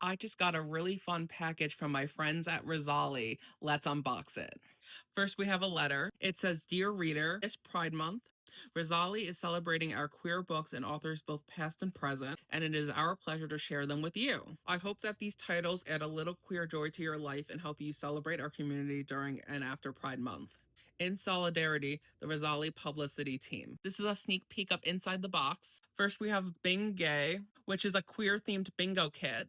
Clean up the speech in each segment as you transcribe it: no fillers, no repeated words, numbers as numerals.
I just got a really fun package from my friends at Rizzoli. Let's unbox it. First, we have a letter. It says, Dear Reader, it's Pride Month. Rizzoli is celebrating our queer books and authors both past and present, and it is our pleasure to share them with you. I hope that these titles add a little queer joy to your life and help you celebrate our community during and after Pride Month. In solidarity, the Rizzoli publicity team. This is a sneak peek of inside the box. First, we have Bing Gay, which is a queer themed bingo kit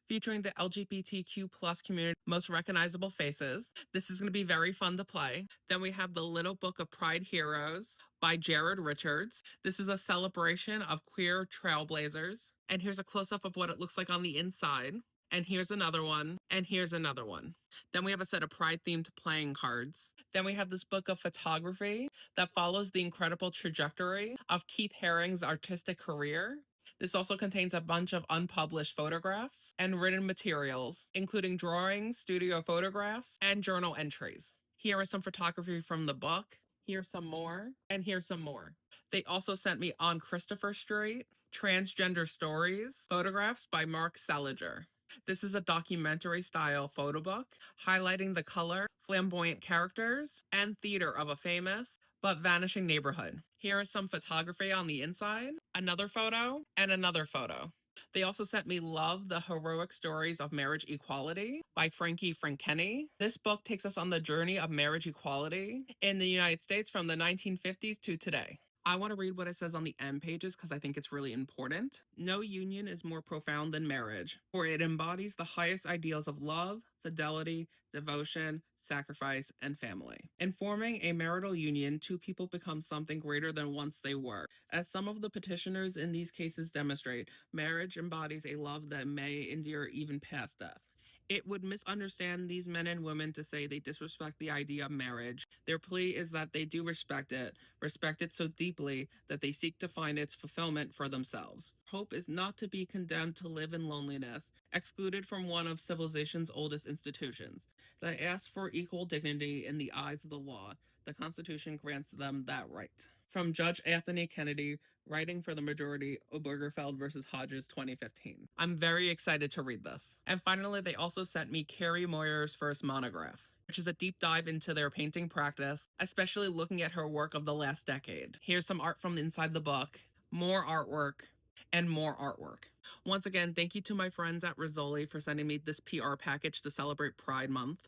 featuring the LGBTQ plus community most recognizable faces. This is going to be very fun to play. Then we have the Little Book of Pride Heroes by Jared Richards. This is a celebration of queer trailblazers. And here's a close up of what it looks like on the inside. And here's another one. And here's another one. Then we have a set of Pride themed playing cards. Then we have this book of photography that follows the incredible trajectory of Keith Haring's artistic career. This also contains a bunch of unpublished photographs and written materials, including drawings, studio photographs, and journal entries. Here is some photography from the book. Here's some more, and here's some more. They also sent me On Christopher Street, Transgender Stories, photographs by Mark Seliger. This is a documentary style photo book highlighting the color, flamboyant characters, and theater of a famous but vanishing neighborhood. Here is some photography on the inside, another photo, and another photo. They also sent me Love, the Heroic Stories of Marriage Equality by Frankie Frankenny. This book takes us on the journey of marriage equality in the United States from the 1950s to today. I want to read what it says on the end pages because I think it's really important. No union is more profound than marriage, for it embodies the highest ideals of love, fidelity, devotion, sacrifice, and family. In forming a marital union, two people become something greater than once they were. As some of the petitioners in these cases demonstrate, marriage embodies a love that may endure even past death. It would misunderstand these men and women to say they disrespect the idea of marriage. Their plea is that they do respect it so deeply that they seek to find its fulfillment for themselves. Hope is not to be condemned to live in loneliness, excluded from one of civilization's oldest institutions. They ask for equal dignity in the eyes of the law. The Constitution grants them that right. From Judge Anthony Kennedy, writing for the majority, Obergefell versus Hodges 2015. I'm very excited to read this. And finally, they also sent me Carrie Moyer's first monograph, which is a deep dive into their painting practice, especially looking at her work of the last decade. Here's some art from inside the book, more artwork, and more artwork. Once again, thank you to my friends at Rizzoli for sending me this PR package to celebrate Pride Month.